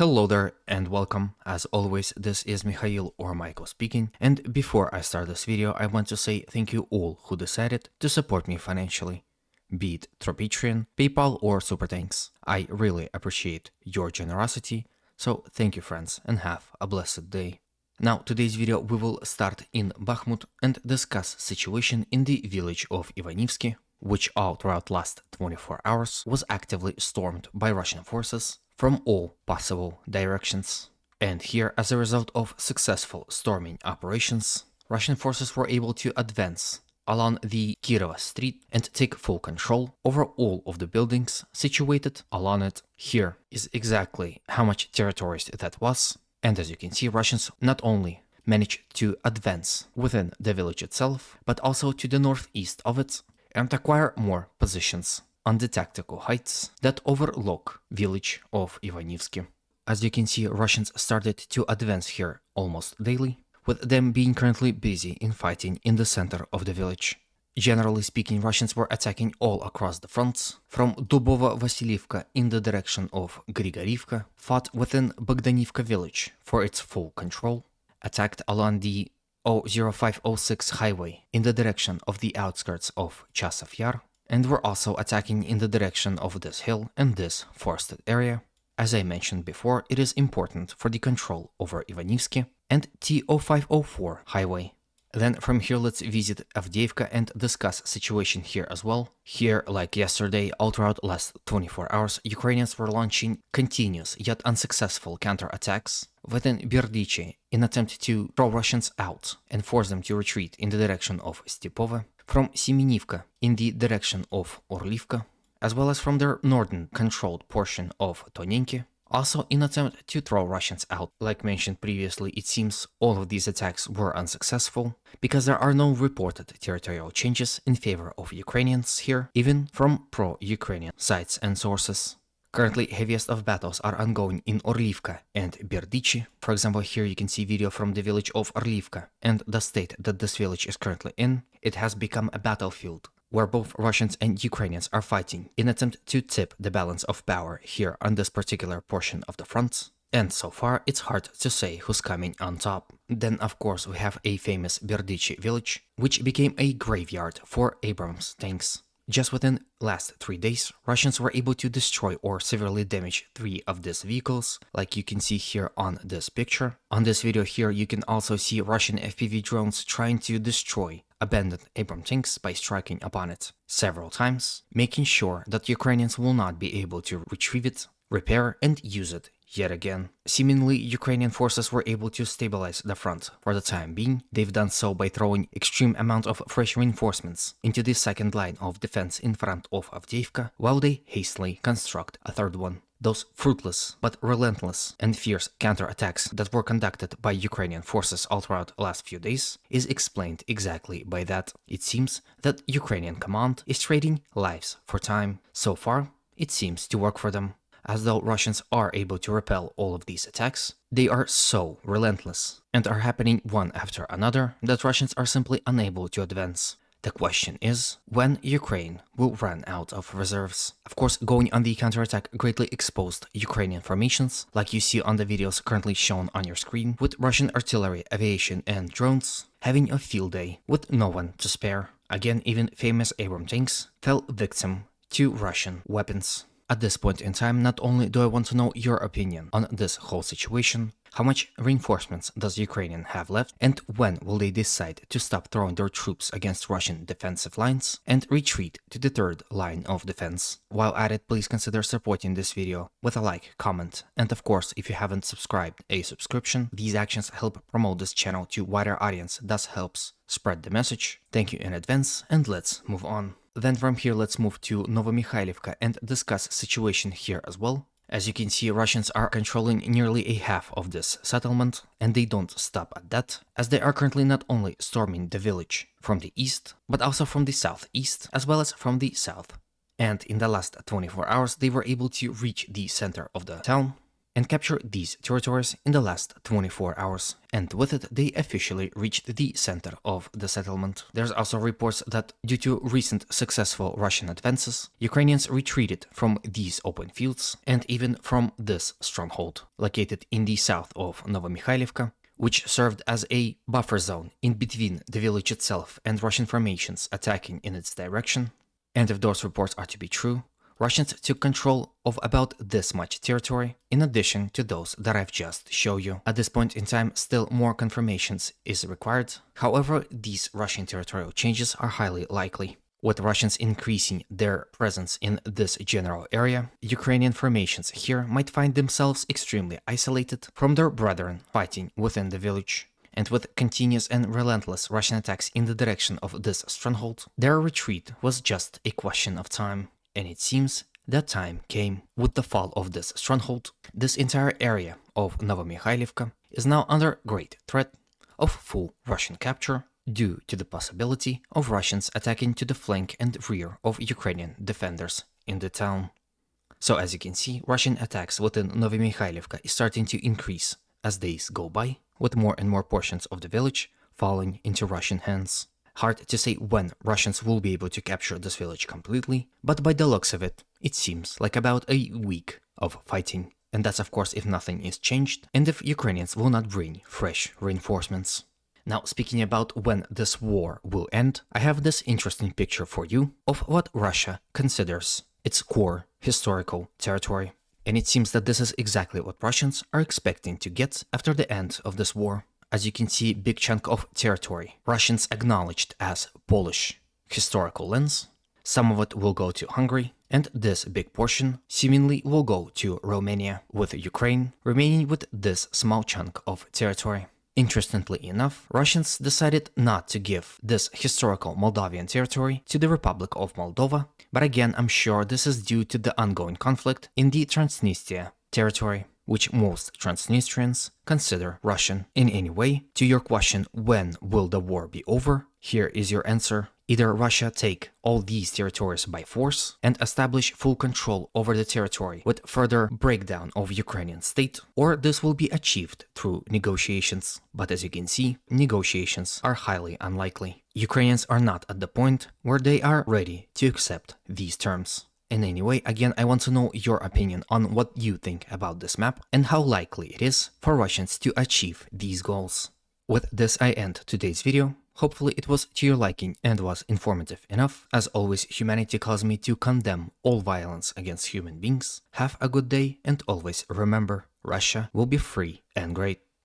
Hello there and welcome. As always, this is Mikhail or Michael speaking, and before I start this video, I want to say thank you all who decided to support me financially, be it through Patreon, PayPal or Super Thanks. I really appreciate your generosity, so thank you friends and have a blessed day. Now, today's video we will start in Bakhmut and discuss situation in the village of Ivanivske, which all throughout last 24 hours was actively stormed by Russian forces from all possible directions. And here, as a result of successful storming operations, Russian forces were able to advance along the Kirova street and take full control over all of the buildings situated along it. Here is exactly how much territory that was. And as you can see, Russians not only managed to advance within the village itself, but also to the northeast of it and acquire more positions on the tactical heights that overlook village of Ivanivske. As you can see, Russians started to advance here almost daily, with them being currently busy in fighting in the center of the village. Generally speaking, Russians were attacking all across the fronts, from Novomykhailivka in the direction of Grigorivka, fought within Bogdanivka village for its full control, attacked along the 00506 highway in the direction of the outskirts of Chasov Yar, and were also attacking in the direction of this hill and this forested area. As I mentioned before, it is important for the control over Ivanivske and T0504 highway. Then from here let's visit Avdiivka and discuss situation here as well. Here, like yesterday, all throughout last 24 hours, Ukrainians were launching continuous yet unsuccessful counterattacks within Berdichi in attempt to throw Russians out and force them to retreat in the direction of Stepove, from Semenivka in the direction of Orlivka, as well as from their northern controlled portion of Tonenki, also in attempt to throw Russians out. Like mentioned previously, it seems all of these attacks were unsuccessful, because there are no reported territorial changes in favor of Ukrainians here, even from pro-Ukrainian sites and sources. Currently, heaviest of battles are ongoing in Orlivka and Berdichi. For example, here you can see video from the village of Orlivka and the state that this village is currently in. It has become a battlefield where both Russians and Ukrainians are fighting in attempt to tip the balance of power here on this particular portion of the front. And so far, it's hard to say who's coming on top. Then, of course, we have a famous Berdichi village, which became a graveyard for Abrams tanks. Just within last 3 days, Russians were able to destroy or severely damage 3 of these vehicles, like you can see here on this picture. On this video here, you can also see Russian FPV drones trying to destroy abandoned Abrams tanks by striking upon it several times, making sure that Ukrainians will not be able to retrieve it, repair, and use it yet again. Seemingly, Ukrainian forces were able to stabilize the front for the time being. They've done so by throwing extreme amount of fresh reinforcements into the second line of defense in front of Avdiivka, while they hastily construct a third one. Those fruitless but relentless and fierce counterattacks that were conducted by Ukrainian forces all throughout the last few days is explained exactly by that. It seems that Ukrainian command is trading lives for time. So far, it seems to work for them. As though Russians are able to repel all of these attacks, they are so relentless and are happening one after another that Russians are simply unable to advance. The question is when Ukraine will run out of reserves. Of course, going on the counterattack greatly exposed Ukrainian formations, like you see on the videos currently shown on your screen, with Russian artillery, aviation and drones having a field day with no one to spare. Again, even famous Abrams tanks fell victim to Russian weapons. At this point in time, not only do I want to know your opinion on this whole situation, how much reinforcements does Ukrainian have left, and when will they decide to stop throwing their troops against Russian defensive lines and retreat to the third line of defense. While at it, please consider supporting this video with a like, comment, and of course, if you haven't subscribed, a subscription. These actions help promote this channel to wider audience, thus helps spread the message. Thank you in advance, and let's move on. Then from here let's move to Novomykhailivka and discuss situation here as well. As you can see, Russians are controlling nearly a half of this settlement, and they don't stop at that, as they are currently not only storming the village from the east, but also from the southeast, as well as from the south. And in the last 24 hours, they were able to reach the center of the town, and capture these territories in the last 24 hours, and with it they officially reached the center of the settlement. There's also reports that due to recent successful Russian advances, Ukrainians retreated from these open fields and even from this stronghold, located in the south of Novomykhailivka, which served as a buffer zone in between the village itself and Russian formations attacking in its direction. And if those reports are to be true, Russians took control of about this much territory, in addition to those that I've just shown you. At this point in time, still more confirmations is required. However, these Russian territorial changes are highly likely. With Russians increasing their presence in this general area, Ukrainian formations here might find themselves extremely isolated from their brethren fighting within the village. And with continuous and relentless Russian attacks in the direction of this stronghold, their retreat was just a question of time. And it seems that time came. With the fall of this stronghold, this entire area of Novomykhailivka is now under great threat of full Russian capture due to the possibility of Russians attacking to the flank and rear of Ukrainian defenders in the town. So as you can see, Russian attacks within Novomykhailivka is starting to increase as days go by, with more and more portions of the village falling into Russian hands. Hard to say when Russians will be able to capture this village completely, but by the looks of it, it seems like about a week of fighting. And that's of course if nothing is changed, and if Ukrainians will not bring fresh reinforcements. Now, speaking about when this war will end, I have this interesting picture for you of what Russia considers its core historical territory. And it seems that this is exactly what Russians are expecting to get after the end of this war. As you can see, big chunk of territory Russians acknowledged as Polish historical lands. Some of it will go to Hungary, and this big portion seemingly will go to Romania, with Ukraine remaining with this small chunk of territory. Interestingly enough, Russians decided not to give this historical Moldavian territory to the Republic of Moldova, but again I'm sure this is due to the ongoing conflict in the Transnistria territory, which most Transnistrians consider Russian. In any way, to your question, when will the war be over? Here is your answer. Either Russia take all these territories by force and establish full control over the territory with further breakdown of Ukrainian state, or this will be achieved through negotiations. But as you can see, negotiations are highly unlikely. Ukrainians are not at the point where they are ready to accept these terms. And anyway, again, I want to know your opinion on what you think about this map and how likely it is for Russians to achieve these goals. With this, I end today's video. Hopefully it was to your liking and was informative enough. As always, humanity calls me to condemn all violence against human beings. Have a good day and always remember, Russia will be free and great.